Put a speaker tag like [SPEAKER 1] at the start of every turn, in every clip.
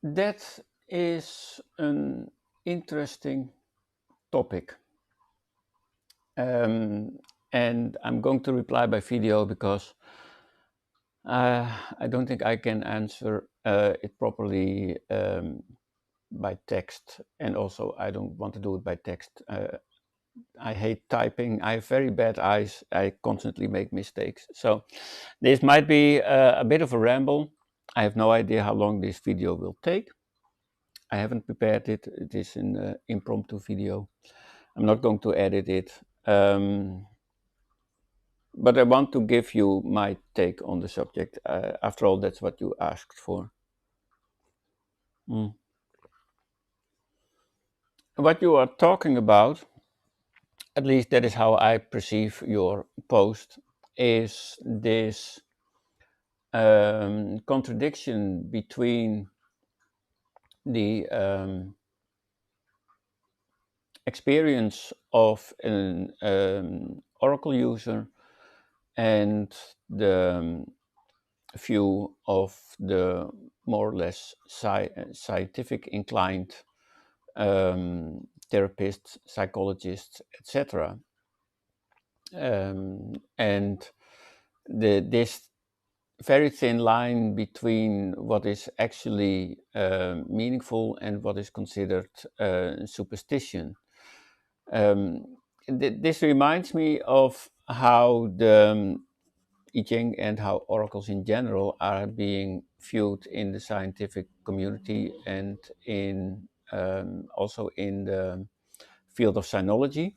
[SPEAKER 1] That is an interesting topic. Um, and I'm going to reply by video because I don't think I can answer it properly by text. And also, I don't want to do it by text. I hate typing. I have very bad eyes. I constantly make mistakes. So this might be a bit of a ramble. I have no idea how long this video will take. I haven't prepared it. It is an impromptu video. I'm not going to edit it. But I want to give you my take on the subject. After all, that's what you asked for. Mm. What you are talking about, at least that is how I perceive your post, is this contradiction between the experience of an Oracle user and the view of the more or less scientific inclined therapists, psychologists, etc. And this very thin line between what is actually meaningful and what is considered superstition. This reminds me of how the I Ching and how oracles in general are being viewed in the scientific community and in also in the field of sinology.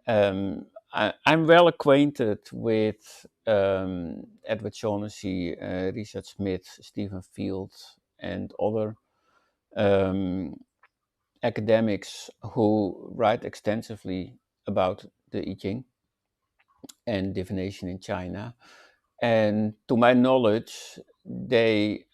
[SPEAKER 1] I'm well acquainted with Edward Shaughnessy, Richard Smith, Stephen Field, and other um, academics who write extensively about the I Ching and divination in China. And to my knowledge, they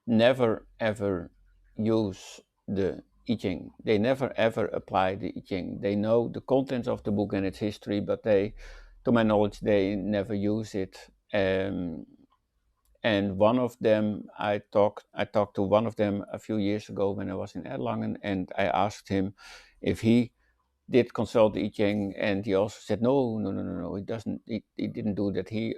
[SPEAKER 1] never ever use the I Ching. They never ever apply the I Ching. They know the contents of the book and its history, but to my knowledge, they never use it. And one of them, I talked to one of them a few years ago when I was in Erlangen, and I asked him if he did consult the I Ching, and he also said no, no, no, no, no. He doesn't. He didn't do that. He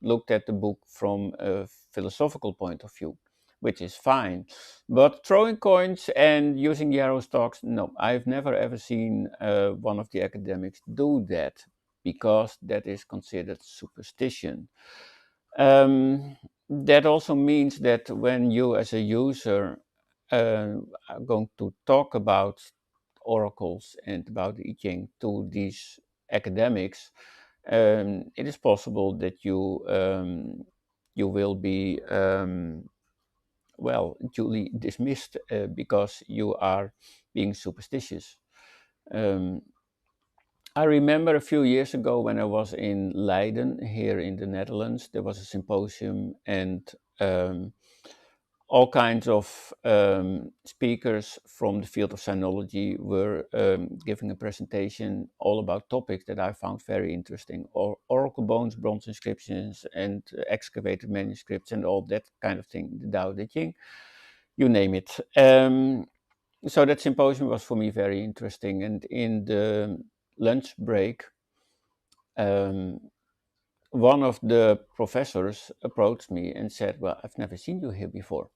[SPEAKER 1] looked at the book from a philosophical point of view, which is fine. But throwing coins and using yarrow stalks, no, I've never ever seen one of the academics do that because that is considered superstition. That also means that when you, as a user, are going to talk about oracles and about the I Ching to these academics, it is possible that you will be duly dismissed because you are being superstitious. Um, I remember a few years ago when I was in Leiden here in the Netherlands, there was a symposium and all kinds of speakers from the field of sinology were giving a presentation all about topics that I found very interesting, oracle bones, bronze inscriptions, and excavated manuscripts, and all that kind of thing, the Tao Te Ching, you name it. So that symposium was for me very interesting, and in the lunch break, one of the professors approached me and said, "Well, I've never seen you here before.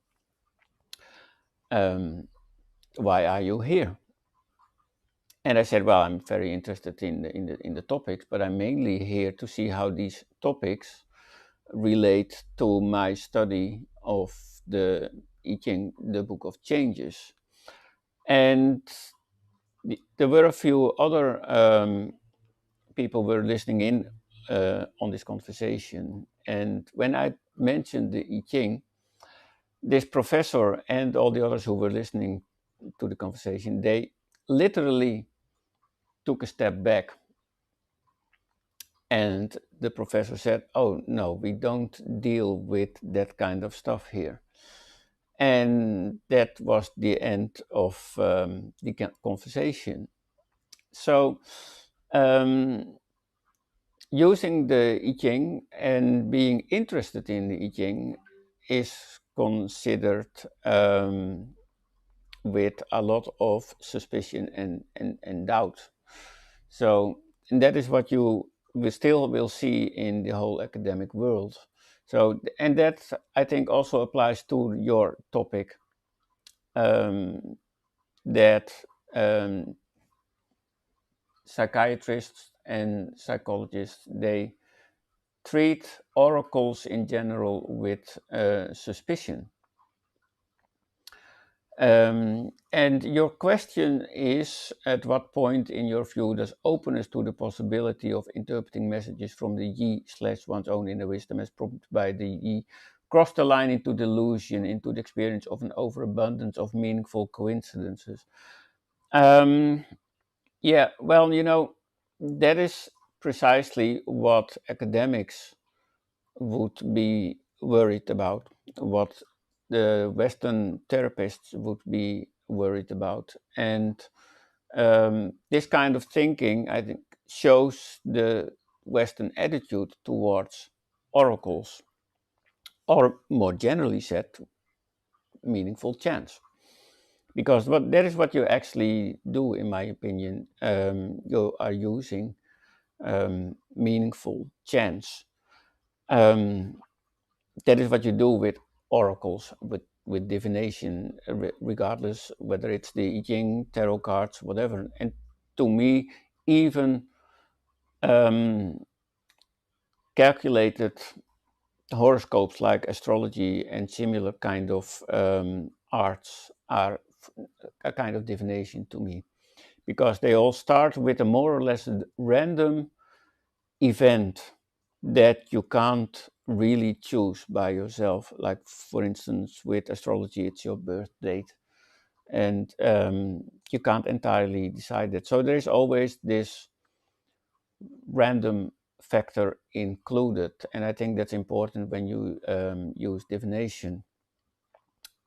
[SPEAKER 1] Why are you here?" And I said, "Well, I'm very interested in the topics, but I'm mainly here to see how these topics relate to my study of the I Ching, the Book of Changes." And there were a few other people were listening in on this conversation. And when I mentioned the I Ching, this professor and all the others who were listening to the conversation, they literally took a step back. And the professor said, "Oh, no, we don't deal with that kind of stuff here." And that was the end of the conversation. So, using the I Ching and being interested in the I Ching is considered with a lot of suspicion and doubt. So, and that is what you we still will see in the whole academic world. So, and that I think also applies to your topic, that um, psychiatrists and psychologists, they treat oracles in general with suspicion. And your question is, at what point in your view does openness to the possibility of interpreting messages from the ye slash one's own inner wisdom as prompted by the ye cross the line into delusion, into the experience of an overabundance of meaningful coincidences? Um, yeah, well, that is precisely what academics would be worried about, what the Western therapists would be worried about. And this kind of thinking, I think, shows the Western attitude towards oracles, or more generally said, meaningful chance. Because that is what you actually do, in my opinion. You are using meaningful chance. Um, that is what you do with oracles, with divination, regardless whether it's the I Ching, tarot cards, whatever. And to me, even um, calculated horoscopes like astrology and similar kind of arts are a kind of divination to me, because they all start with a more or less random event that you can't really choose by yourself. Like, for instance, with astrology, it's your birth date, and you can't entirely decide that. So there's always this random factor included, and I think that's important when you use divination.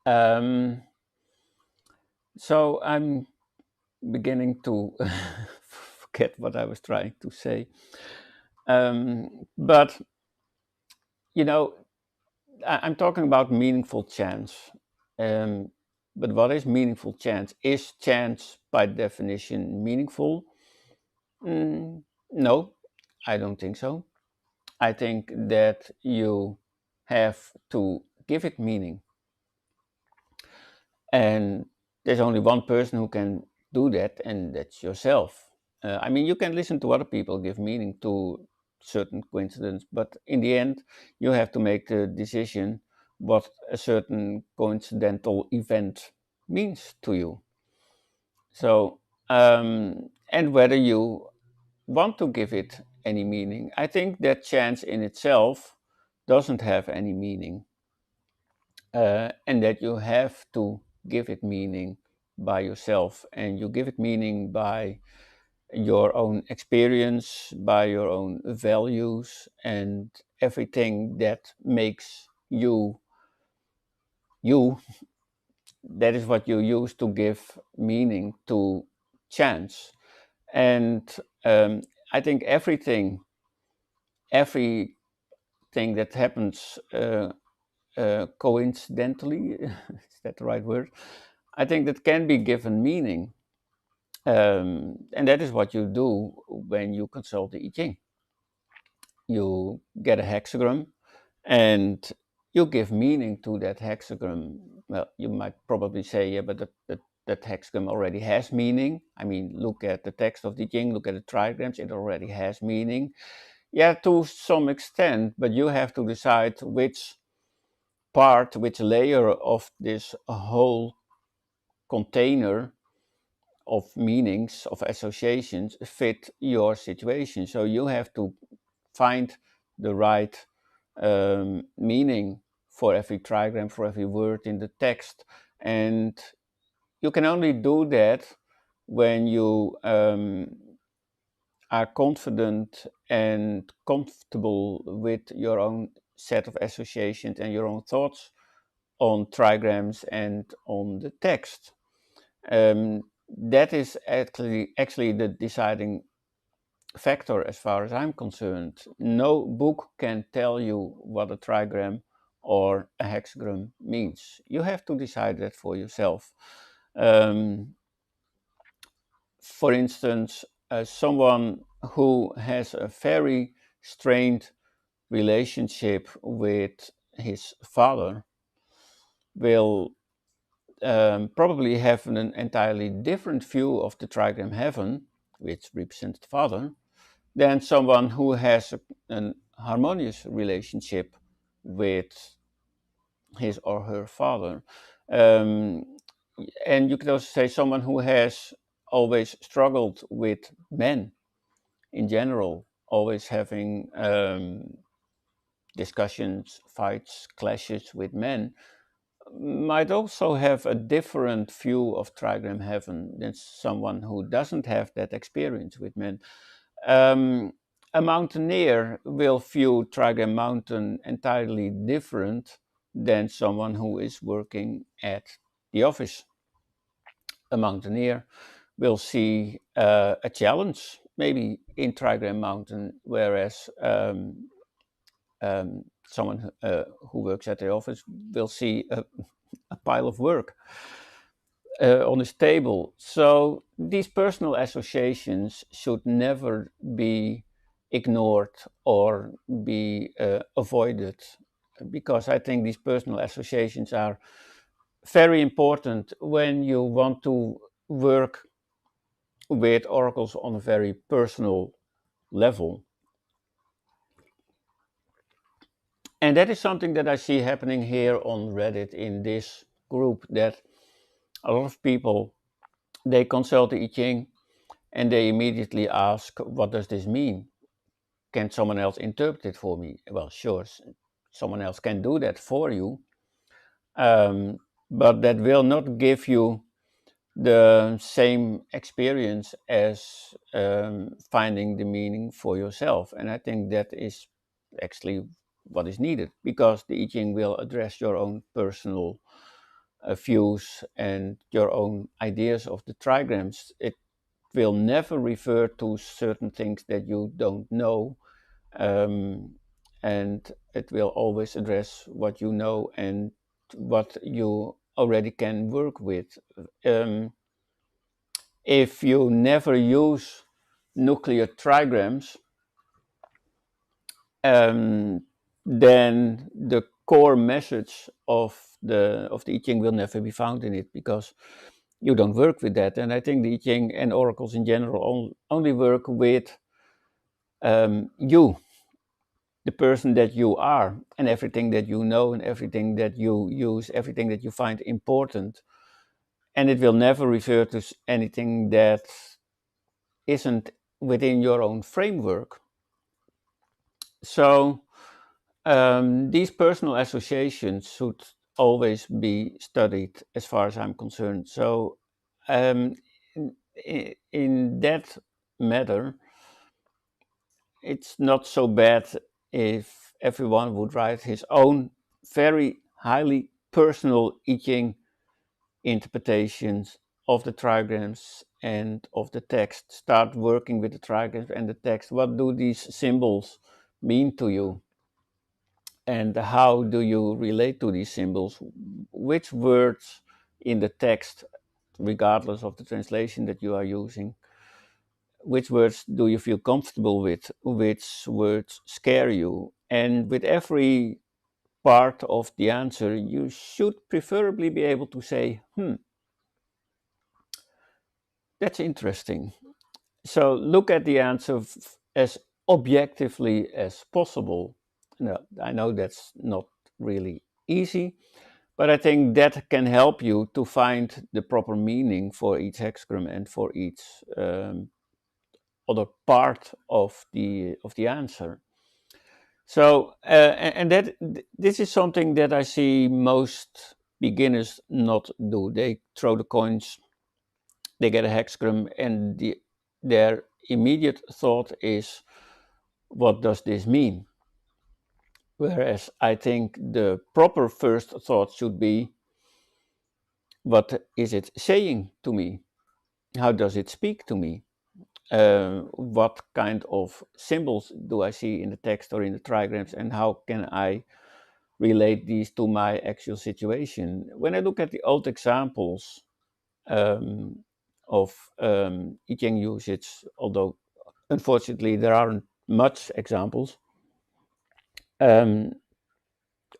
[SPEAKER 1] Um, so I'm beginning to forget what I was trying to say. But you know, I'm talking about meaningful chance. Um, but what is meaningful chance? Is chance by definition meaningful? No, I don't think so. I think that you have to give it meaning. And there's only one person who can do that, and that's yourself. I mean, you can listen to other people give meaning to certain coincidence, but in the end, you have to make the decision what a certain coincidental event means to you. So, and whether you want to give it any meaning. I think that chance in itself doesn't have any meaning, and that you have to give it meaning by yourself, and you give it meaning by your own experience, by your own values, and everything that makes you you. That is what you use to give meaning to chance. And um, I think everything that happens coincidentally, is that the right word? I think that can be given meaning. And that is what you do when you consult the I Ching. You get a hexagram and you give meaning to that hexagram. Well, you might probably say, yeah, but that hexagram already has meaning. I mean, look at the text of the I Ching, look at the trigrams, it already has meaning. Yeah, to some extent, but you have to decide which part, which layer of this whole container of meanings, of associations, fit your situation. So you have to find the right meaning for every trigram, for every word in the text. And you can only do that when you are confident and comfortable with your own set of associations and your own thoughts on trigrams and on the text. That is actually the deciding factor as far as I'm concerned. No book can tell you what a trigram or a hexagram means. You have to decide that for yourself. Um, for instance, someone who has a very strained relationship with his father will probably have an entirely different view of the trigram heaven, which represents the father, than someone who has an harmonious relationship with his or her father. Um, and you could also say someone who has always struggled with men in general, always having discussions, fights, clashes with men, might also have a different view of trigram heaven than someone who doesn't have that experience with men. Um, a mountaineer will view trigram mountain entirely different than someone who is working at the office. A mountaineer will see a challenge maybe in trigram mountain, whereas someone who works at the office will see a pile of work on his table. So these personal associations should never be ignored or be avoided, because I think these personal associations are very important when you want to work with oracles on a very personal level. And that is something that I see happening here on Reddit in this group, that a lot of people, they consult the I Ching and they immediately ask, what does this mean? Can someone else interpret it for me? Well, sure, someone else can do that for you, um, but that will not give you the same experience as finding the meaning for yourself. And I think that is actually what is needed, because the I Ching will address your own personal views and your own ideas of the trigrams. It will never refer to certain things that you don't know, um, and it will always address what you know and what you already can work with. Um, if you never use nuclear trigrams, then the core message of the I Ching will never be found in it, because you don't work with that. And I think the I Ching and oracles in general only work with you, the person that you are, and everything that you know, and everything that you use, everything that you find important. And it will never refer to anything that isn't within your own framework. So these personal associations should always be studied, as far as I'm concerned. So um, in that matter, it's not so bad if everyone would write his own very highly personal I Ching interpretations of the trigrams and of the text. Start working with the trigrams and the text. What do these symbols mean to you? And how do you relate to these symbols? Which words in the text, regardless of the translation that you are using, which words do you feel comfortable with? Which words scare you? And with every part of the answer, you should preferably be able to say, that's interesting. So look at the answer as objectively as possible. Now, I know that's not really easy, but I think that can help you to find the proper meaning for each hexagram and for each other part of the answer. So, and that this is something that I see most beginners not do. They throw the coins, they get a hexagram, and their immediate thought is, what does this mean? Whereas I think the proper first thought should be, what is it saying to me? How does it speak to me? What kind of symbols do I see in the text or in the trigrams, and how can I relate these to my actual situation. When I look at the old examples of I Ching usage, although unfortunately there aren't much examples,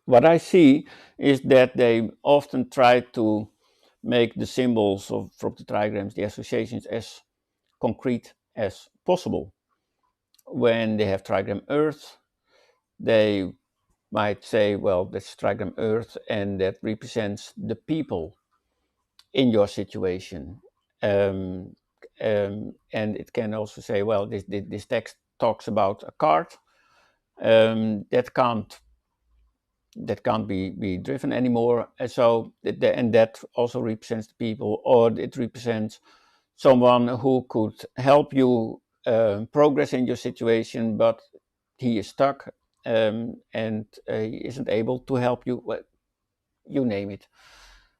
[SPEAKER 1] what I see is that they often try to make the symbols from the trigrams, the associations, as concrete as possible. When they have trigram Earth, they might say, well, that's trigram Earth, and that represents the people in your situation. Um, and it can also say, well, this text talks about a card that can't be driven anymore. And so, and that also represents the people, or it represents someone who could help you progress in your situation, but he is stuck and he isn't able to help you. Well, you name it.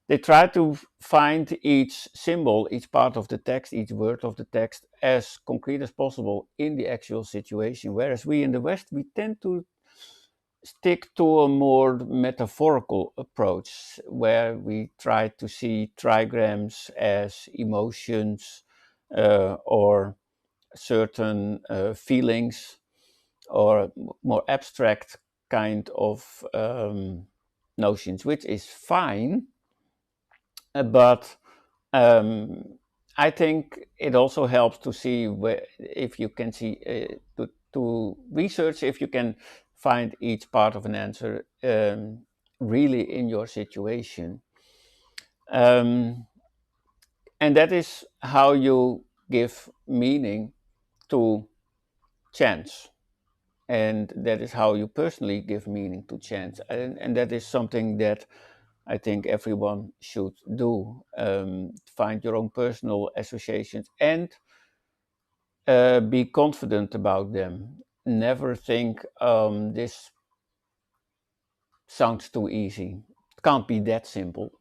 [SPEAKER 1] They try to find each symbol, each part of the text, each word of the text as concrete as possible in the actual situation. Whereas we in the West, we tend to stick to a more metaphorical approach where we try to see trigrams as emotions or certain feelings or more abstract kind of notions, which is fine, but I think it also helps to see where, if you can see, to research if you can find each part of an answer really in your situation. Um, and that is how you give meaning to chance. And that is how you personally give meaning to chance. And that is something that I think everyone should do. Find your own personal associations and be confident about them. Never think this sounds too easy. It can't be that simple.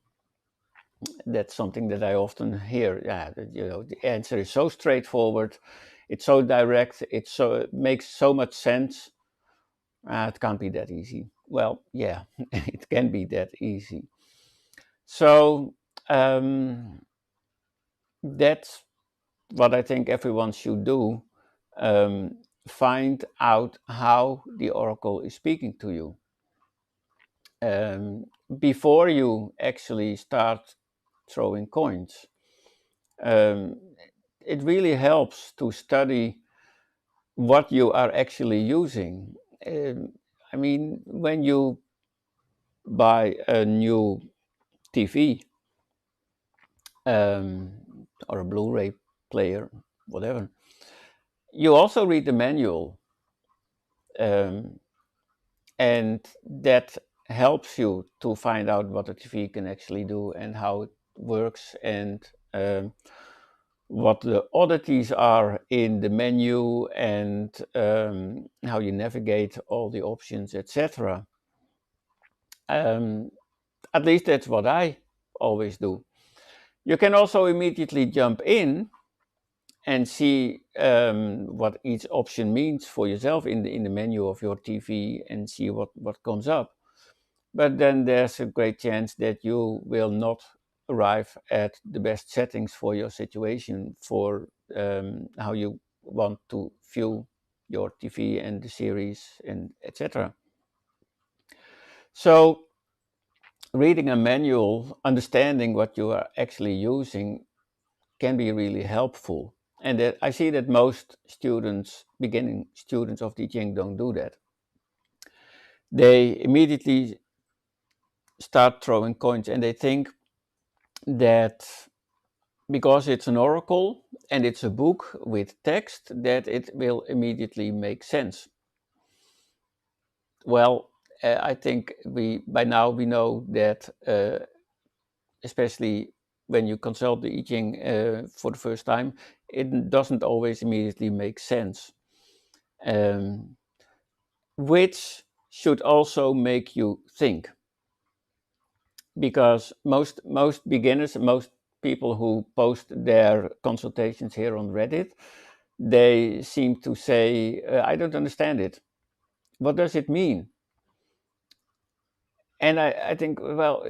[SPEAKER 1] That's something that I often hear. Yeah, the answer is so straightforward. It's so direct. It makes so much sense. It can't be that easy. Well, yeah, it can be that easy. So that's what I think everyone should do. Um, find out how the oracle is speaking to you um, before you actually start throwing coins. Um, it really helps to study what you are actually using. I mean, when you buy a new TV um, or a Blu-ray player, whatever, you also read the manual, um, and that helps you to find out what the TV can actually do and how it works, and what the oddities are in the menu, and how you navigate all the options, etc. At least that's what I always do. You can also immediately jump in and see what each option means for yourself in the menu of your TV and see what comes up. But then there's a great chance that you will not arrive at the best settings for your situation, for how you want to view your TV and the series and etc. So reading a manual, understanding what you are actually using can be really helpful. And that I see that most students, beginning students of teaching, don't do that. They immediately start throwing coins and they think that because it's an oracle and it's a book with text, that it will immediately make sense. Well, I think by now we know that, especially when you consult the I Ching for the first time, it doesn't always immediately make sense, which should also make you think, because most beginners, most people who post their consultations here on Reddit, they seem to say, I don't understand it. What does it mean? And I think, well,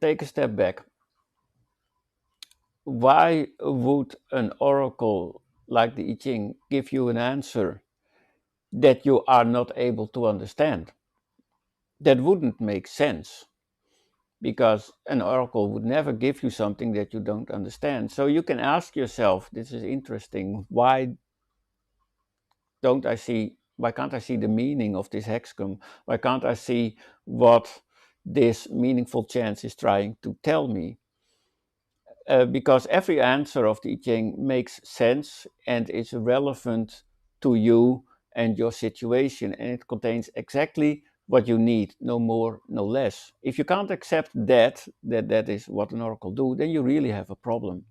[SPEAKER 1] take a step back. Why would an oracle like the I Ching give you an answer that you are not able to understand? That wouldn't make sense, because an oracle would never give you something that you don't understand. So you can ask yourself, this is interesting, why can't I see the meaning of this hexagon? Why can't I see what this meaningful chance is trying to tell me? Because every answer of the I Ching makes sense and is relevant to you and your situation, and it contains exactly what you need, no more, no less. If you can't accept that is what an oracle do, then you really have a problem,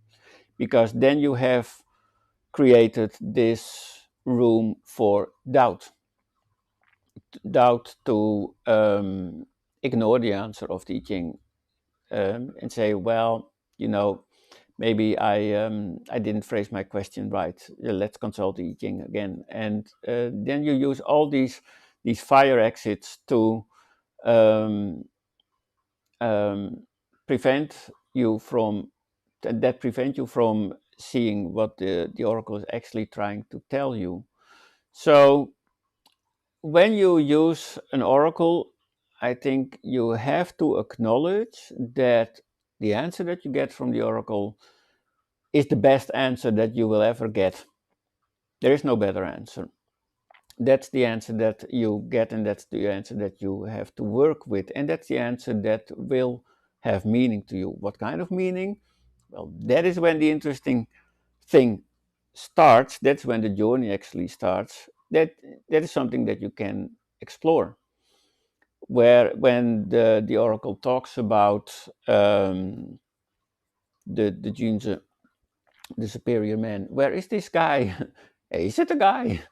[SPEAKER 1] because then you have created this room for doubt to ignore the answer of the I Ching, and say, well, you know, maybe I didn't phrase my question right. Let's consult the I Ching again, and then you use all these fire exits to um, um, prevent you from that prevent you from seeing what the oracle is actually trying to tell you. So when you use an oracle, I think you have to acknowledge that the answer that you get from the oracle is the best answer that you will ever get. There is no better answer. That's the answer that you get, and that's the answer that you have to work with, and that's the answer that will have meaning to you. What kind of meaning? Well, that is when the interesting thing starts. That's when the journey actually starts. That is something that you can explore. Where when the oracle talks about the genes, the superior man, where is this guy? Is it a guy?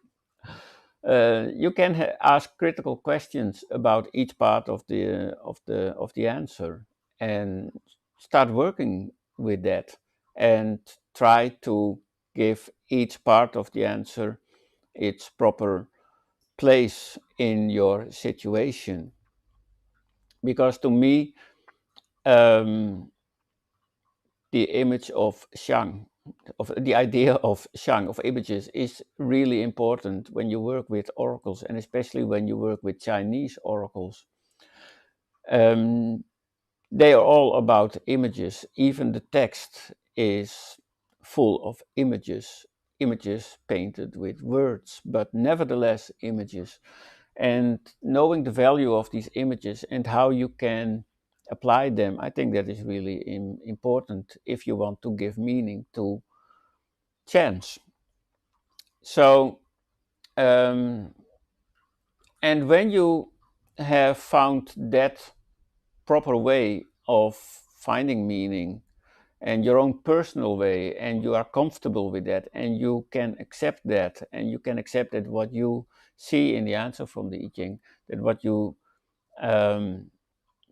[SPEAKER 1] You can ask critical questions about each part of the answer, and start working with that, and try to give each part of the answer its proper place in your situation. Because to me, um, the image of Shang, of the idea of Shang, of images, is really important when you work with oracles, and especially when you work with Chinese oracles. Um, they are all about images. Even the text is full of images, images painted with words, but nevertheless images. And knowing the value of these images and how you can apply them, I think that is really important if you want to give meaning to chance. So, um, and when you have found that proper way of finding meaning, and your own personal way, and you are comfortable with that, and you can accept that, and you can accept that what you see in the answer from the I Ching, that what you um,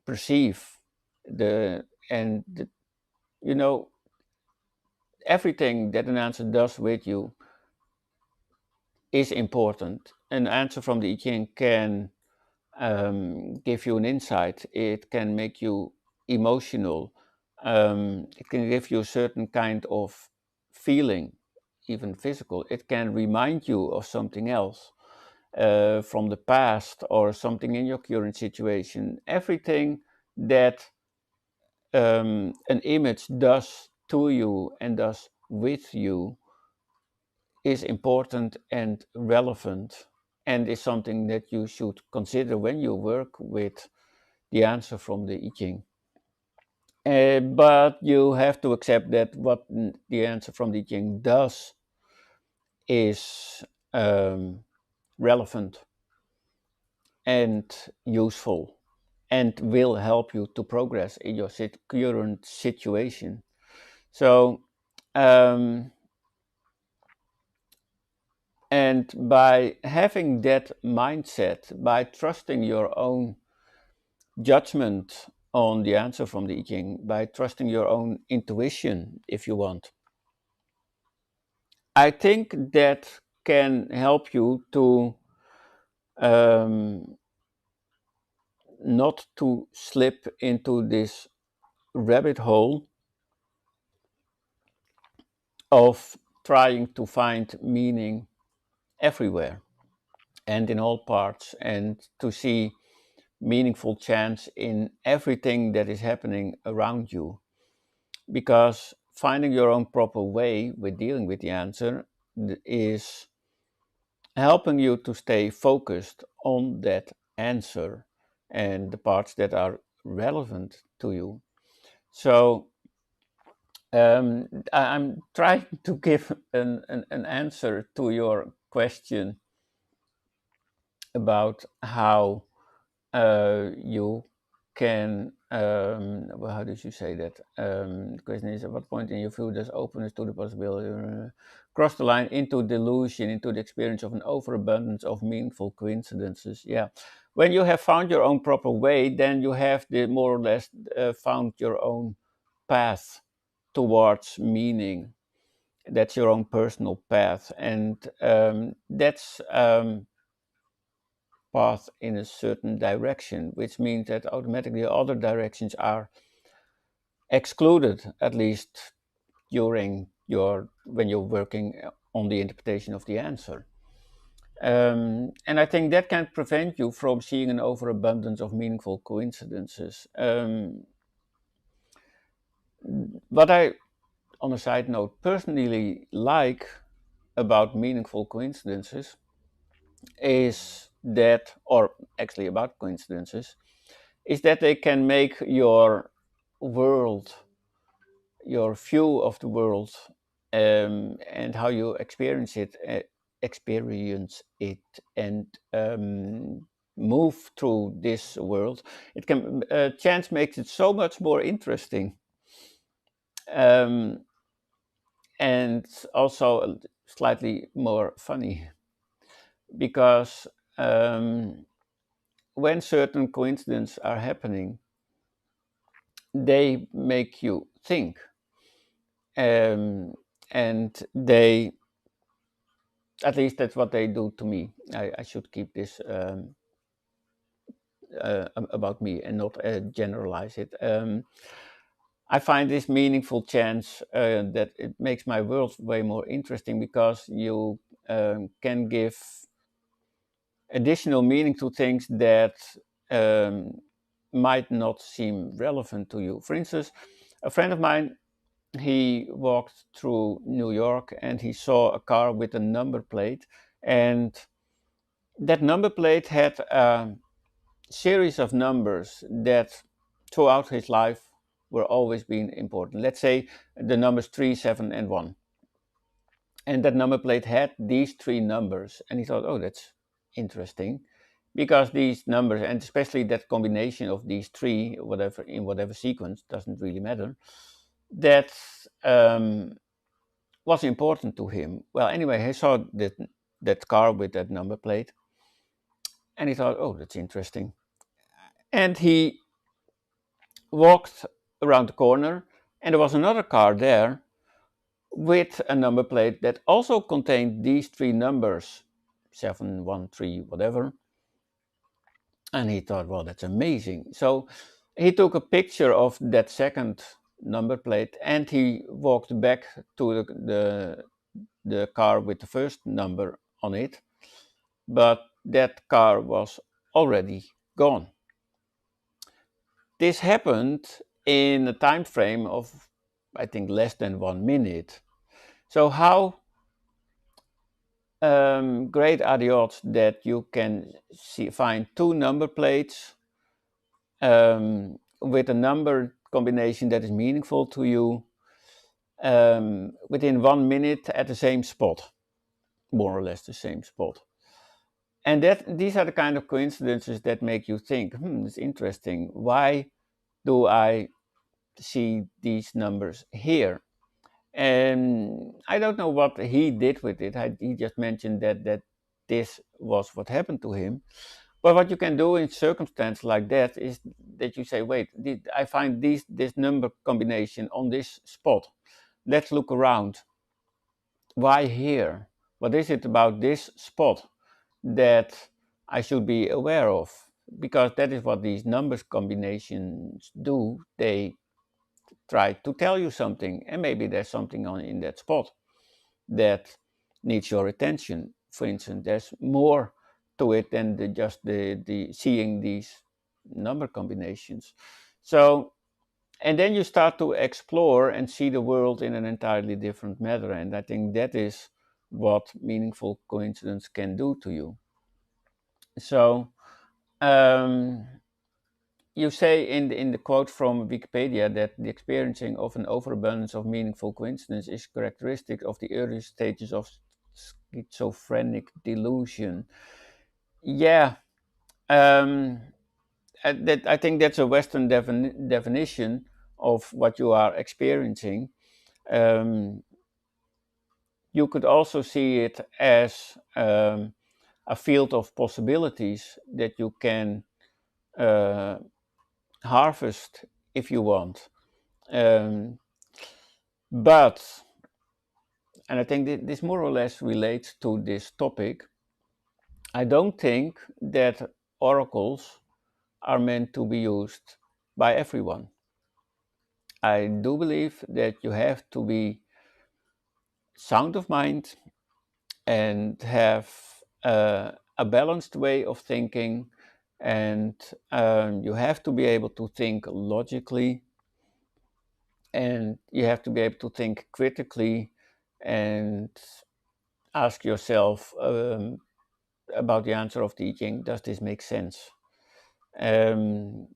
[SPEAKER 1] perceive, the and the, you know, everything that an answer does with you is important. An answer from the I Ching can give you an insight. It can make you emotional. It can give you a certain kind of feeling, even physical. It can remind you of something else from the past, or something in your current situation. Everything that an image does to you and does with you is important and relevant, and is something that you should consider when you work with the answer from the I Ching. But you have to accept that what the answer from the I Ching does is relevant and useful, and will help you to progress in your current situation. So, um, and by having that mindset, by trusting your own judgment on the answer from the I Ching, by trusting your own intuition, if you want, I think that can help you to not to slip into this rabbit hole of trying to find meaning everywhere and in all parts, and to see meaningful chance in everything that is happening around you. Because finding your own proper way with dealing with the answer is helping you to stay focused on that answer and the parts that are relevant to you. So I'm trying to give an answer to your question about how you can, well, how did you say that? The question is, at what point in your view does openness to the possibility cross the line into delusion, into the experience of an overabundance of meaningful coincidences? Yeah. When you have found your own proper way, then you have more or less found your own path towards meaning. That's your own personal path. And that's path in a certain direction, which means that automatically other directions are excluded, at least during when you're working on the interpretation of the answer. And I think that can prevent you from seeing an overabundance of meaningful coincidences. What I, on a side note, personally like about meaningful coincidences is that, or actually about coincidences, is that they can make your world, your view of the world, and how you experience it, and move through this world. It can chance makes it so much more interesting, um, and also slightly more funny, because when certain coincidences are happening, they make you think, and they, at least that's what they do to me. I should keep this about me and not generalize it. I find this meaningful chance that it makes my world way more interesting, because you can give additional meaning to things that um, might not seem relevant to you. For instance, a friend of mine, he walked through New York and he saw a car with a number plate, and that number plate had a series of numbers that throughout his life were always being important. Let's say the numbers 3, 7, and 1. And that number plate had these three numbers, and he thought, oh, that's interesting, because these numbers, and especially that combination of these three, whatever in whatever sequence, doesn't really matter, that was important to him. Well, anyway, he saw that car with that number plate, and he thought, oh, that's interesting. And he walked around the corner, and there was another car there with a number plate that also contained these three numbers, 713, whatever. And he thought, well, that's amazing. So he took a picture of that second number plate, and he walked back to the car with the first number on it, but that car was already gone. This happened in a time frame of, I think, less than 1 minute. So how great are the odds that you can find two number plates with a number combination that is meaningful to you within 1 minute at the same spot, more or less the same spot. And these are the kind of coincidences that make you think, it's interesting. Why do I see these numbers here? And I don't know what he did with it. He just mentioned that this was what happened to him. But what you can do in circumstance like that is that you say, wait, I find this number combination on this spot. Let's look around. Why here? What is it about this spot that I should be aware of? because that is what these numbers combinations do. They try to tell you something, and maybe there's something on in that spot that needs your attention. For instance, there's more to it than just the seeing these number combinations. So, and then you start to explore and see the world in an entirely different manner. And I think that is what meaningful coincidence can do to you. So, um, you say in the quote from Wikipedia that the experiencing of an overabundance of meaningful coincidence is characteristic of the early stages of schizophrenic delusion. Yeah, um, I think that's a Western definition of what you are experiencing. Um, you could also see it as a field of possibilities that you can uh, harvest if you want. Um, but, and I think this more or less relates to this topic, I don't think that oracles are meant to be used by everyone. I do believe that you have to be sound of mind and have a balanced way of thinking, and you have to be able to think logically, and you have to be able to think critically and ask yourself about the answer of the I Ching. Does this make sense? And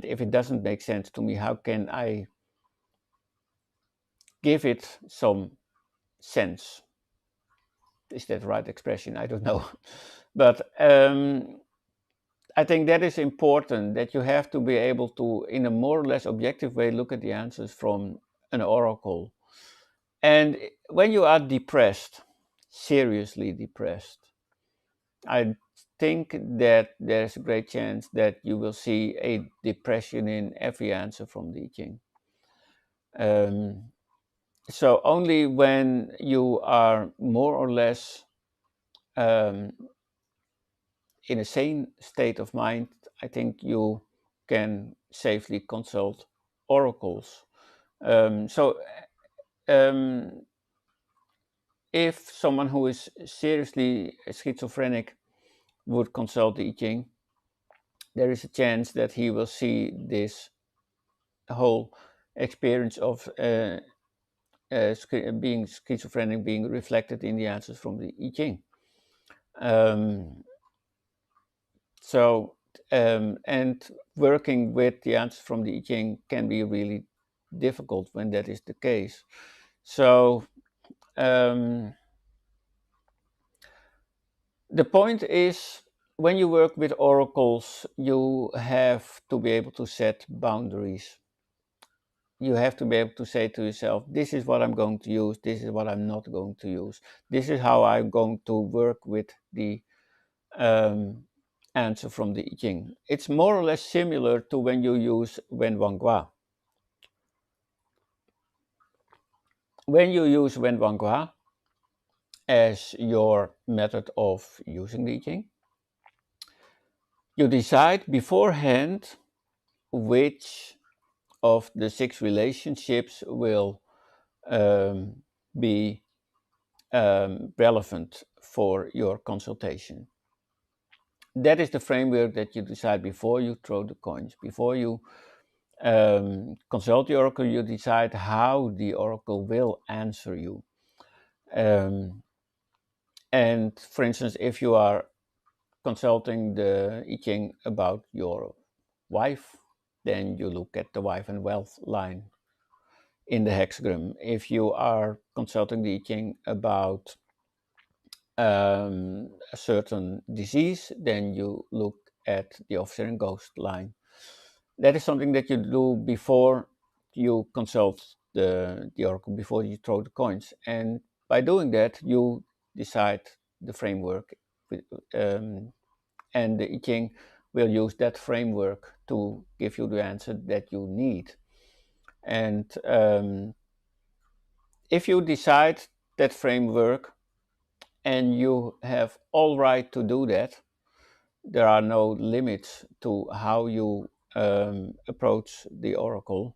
[SPEAKER 1] if it doesn't make sense to me, how can I give it some sense? Is that the right expression? I don't know. But I think that is important, that you have to be able to, in a more or less objective way, look at the answers from an oracle. And when you are depressed, seriously depressed, I think that there's a great chance that you will see a depression in every answer from the I Ching. So only when you are more or less um, in a sane state of mind, I think you can safely consult oracles. So um, if someone who is seriously schizophrenic would consult the I Ching, there is a chance that he will see this whole experience of being schizophrenic being reflected in the answers from the I Ching. Um, so, and working with the answers from the I Ching can be really difficult when that is the case. So, um, the point is, when you work with oracles, you have to be able to set boundaries. You have to be able to say to yourself, this is what I'm going to use, this is what I'm not going to use. This is how I'm going to work with the answer from the I Ching. It's more or less similar to when you use Wen Wang Gua. When you use Wen Wang Gua as your method of using the I Ching, you decide beforehand which of the 6 relationships will be relevant for your consultation. That is the framework that you decide before you throw the coins. Before you consult the oracle, you decide how the oracle will answer you. And for instance, if you are consulting the I Ching about your wife, then you look at the wife and wealth line in the hexagram. If you are consulting the I Ching about a certain disease, then you look at the officer and ghost line. That is something that you do before you consult the oracle, before you throw the coins. And by doing that, you decide the framework. And the I Ching will use that framework to give you the answer that you need. And if you decide that framework and you have all right to do that, there are no limits to how you approach the oracle,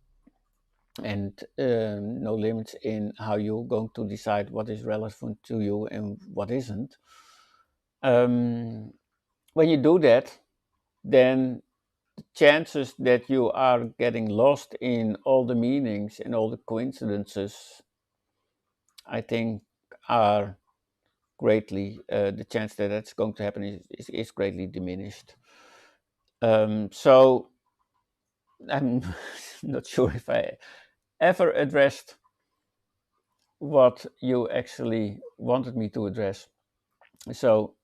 [SPEAKER 1] and no limits in how you're going to decide what is relevant to you and what isn't. When you do that, then the chances that you are getting lost in all the meanings and all the coincidences, I think, are greatly, the chance that that's going to happen is greatly diminished. So I'm not sure if I ever addressed what you actually wanted me to address. So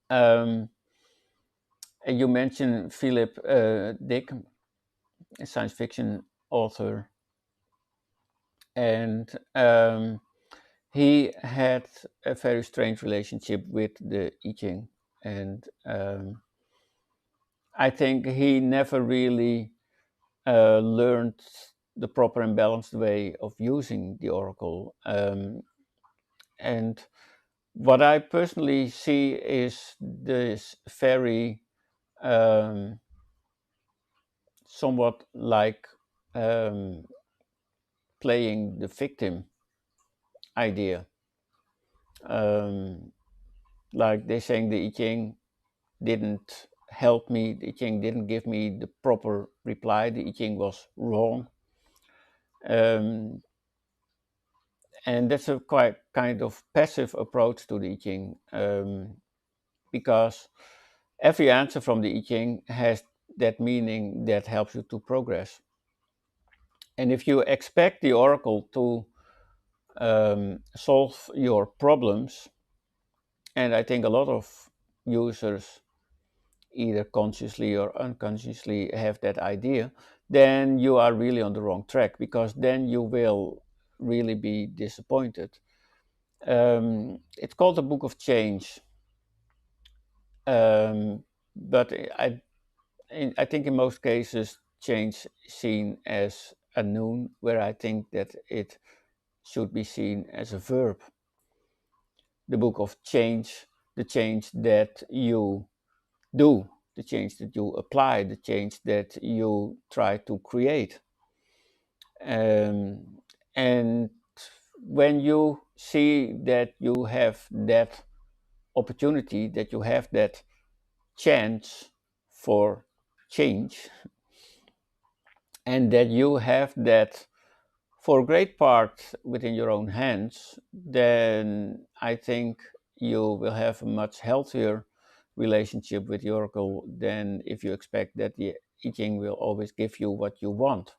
[SPEAKER 1] you mentioned Philip Dick, a science fiction author, and he had a very strange relationship with the I Ching, and I think he never really learned the proper and balanced way of using the oracle. And what I personally see is this very somewhat like um, playing the victim idea. Um, like they're saying the I Ching didn't help me, the I Ching didn't give me the proper reply, the I Ching was wrong. Um, and that's a quite kind of passive approach to the I Ching, because every answer from the I Ching has that meaning that helps you to progress. And if you expect the oracle to solve your problems, and I think a lot of users either consciously or unconsciously have that idea, then you are really on the wrong track, because then you will really be disappointed. It's called the Book of Change, but I think in most cases change is seen as a noun, where I think that it should be seen as a verb. The book of change, the change that you do, the change that you apply, the change that you try to create. Um, and when you see that you have that opportunity, that you have that chance for change, and that you have that for a great part within your own hands, then I think you will have a much healthier relationship with the oracle than if you expect that the I Ching will always give you what you want,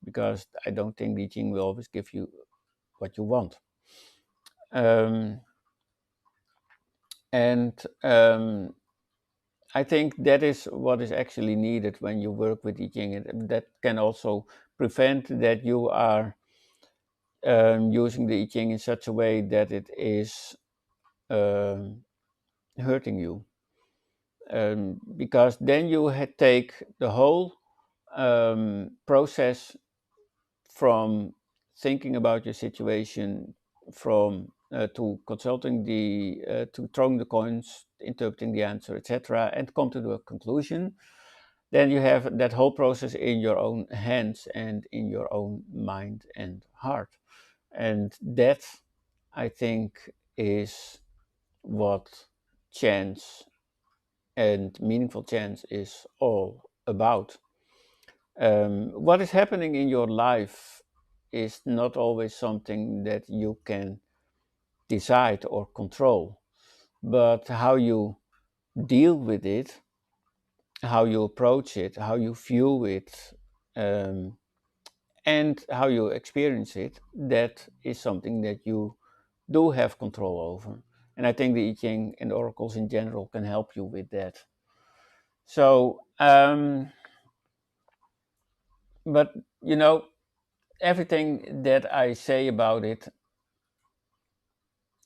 [SPEAKER 1] because I don't think the I Ching will always give you what you want. Um, and I think that is what is actually needed when you work with I Ching, and that can also prevent that you are using the I Ching in such a way that it is um, hurting you. Because then you take the whole process from thinking about your situation, from to consulting to throwing the coins, interpreting the answer, etc., and come to the conclusion. Then you have that whole process in your own hands and in your own mind and heart. And that, I think, is what chance and meaningful chance is all about. What is happening in your life is not always something that you can decide or control, but how you deal with it, how you approach it, how you view it, um, and how you experience it, that is something that you do have control over. And I think the I Ching and oracles in general can help you with that. So, but you know, everything that I say about it,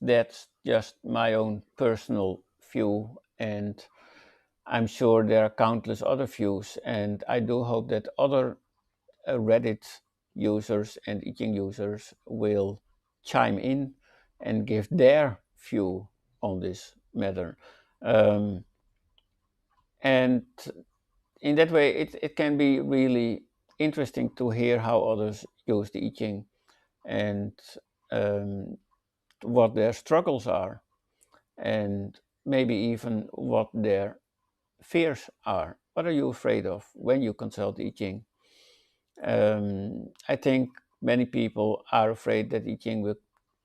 [SPEAKER 1] that's just my own personal view. And I'm sure there are countless other views. And I do hope that other Reddit users and I Ching users will chime in and give their view on this matter. Um, And in that way, it can be really interesting to hear how others use the I Ching and um, what their struggles are, and maybe even what their fears are. What are you afraid of when you consult I Ching? I think many people are afraid that I Ching will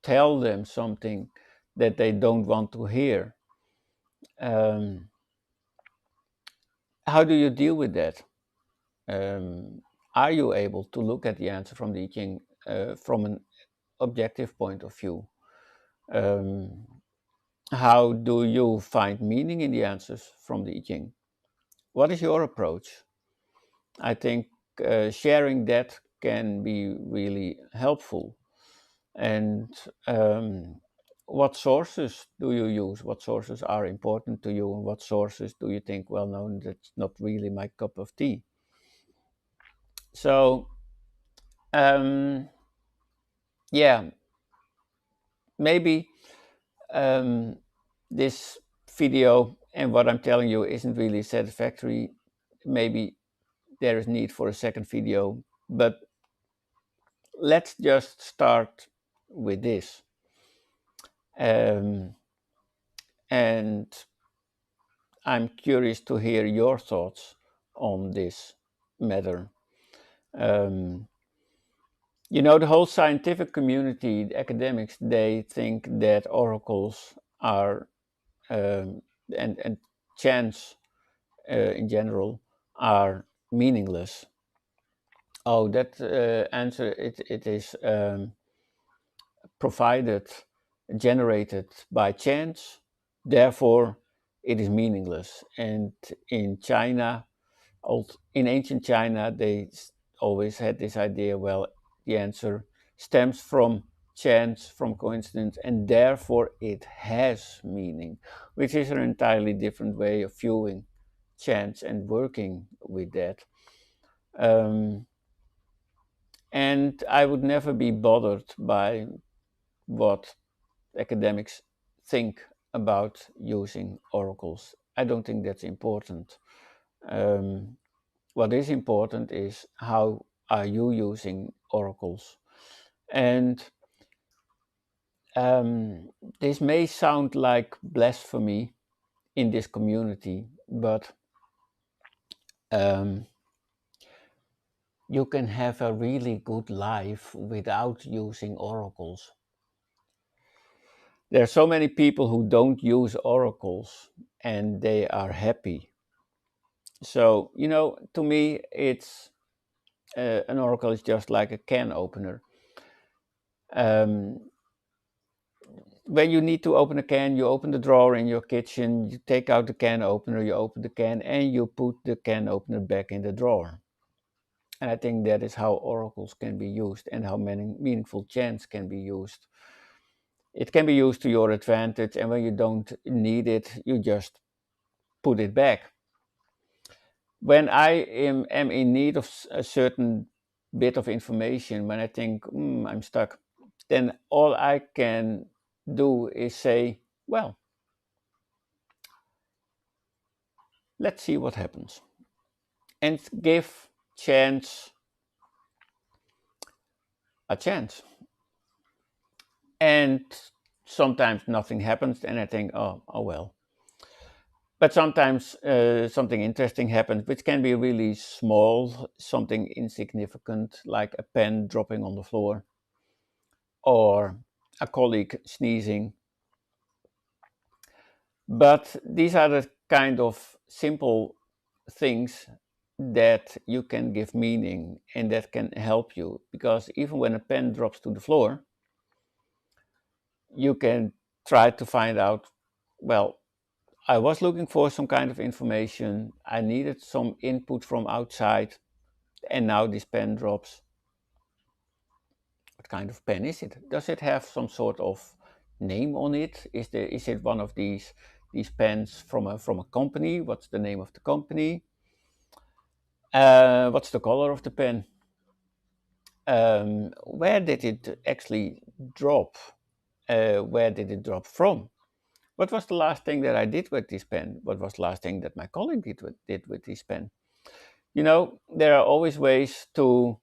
[SPEAKER 1] tell them something that they don't want to hear. Um, how do you deal with that? Um, are you able to look at the answer from the I Ching from an objective point of view? Um, how do you find meaning in the answers from the I Ching? What is your approach? I think sharing that can be really helpful. And what sources do you use? What sources are important to you? And what sources do you think, well, no, that's not really my cup of tea? So, um, yeah, maybe um, this video and what I'm telling you isn't really satisfactory. Maybe there is need for a second video, but let's just start with this. Um, and I'm curious to hear your thoughts on this matter. Um, the whole scientific community, the academics, they think that oracles are and chants in general are meaningless. Oh, that answer it is provided, generated by chance, therefore it is meaningless. And in China, in ancient China, they always had this idea, well, the answer stems from chance, from coincidence, and therefore it has meaning, which is an entirely different way of viewing chance and working with that. Um, and I would never be bothered by what academics think about using oracles. I don't think that's important. Um, what is important is how are you using oracles? And um, this may sound like blasphemy in this community, but um, you can have a really good life without using oracles. There are so many people who don't use oracles and they are happy. So, to me, it's an oracle is just like a can opener. Um, when you need to open a can, you open the drawer in your kitchen, you take out the can opener, you open the can, and you put the can opener back in the drawer. And I think that is how oracles can be used and how many meaningful chants can be used. It can be used to your advantage, and when you don't need it, you just put it back. When I am in need of a certain bit of information, when I think, I'm stuck, then all I can do is say, well, let's see what happens. And give chance a chance. And sometimes nothing happens, and I think, oh well. But sometimes something interesting happens, which can be really small, something insignificant, like a pen dropping on the floor, or a colleague sneezing. But these are the kind of simple things that you can give meaning and that can help you, because even when a pen drops to the floor, you can try to find out, well, I was looking for some kind of information, I needed some input from outside, and now this pen drops. What kind of pen is it? Does it have some sort of name on it? Is it one of these pens from a company? What's the name of the company? What's the color of the pen? Where did it actually drop? Where did it drop from? What was the last thing that I did with this pen? What was the last thing that my colleague did with this pen? There are always ways to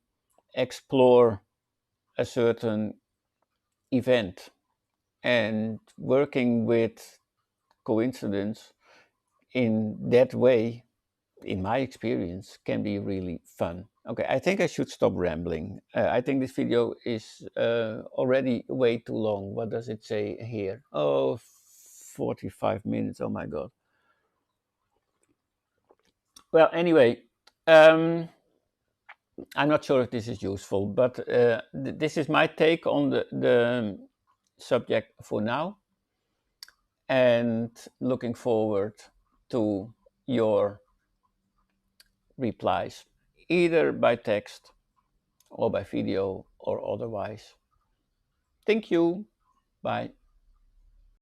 [SPEAKER 1] explore a certain event, and working with coincidence in that way, in my experience, can be really fun. Okay, I think I should stop rambling. I think this video is already way too long. What does it say here? Oh, 45 minutes. Oh my God. Well, anyway, I'm not sure if this is useful, but this is my take on the subject for now, and looking forward to your replies, either by text or by video or otherwise. Thank you. Bye.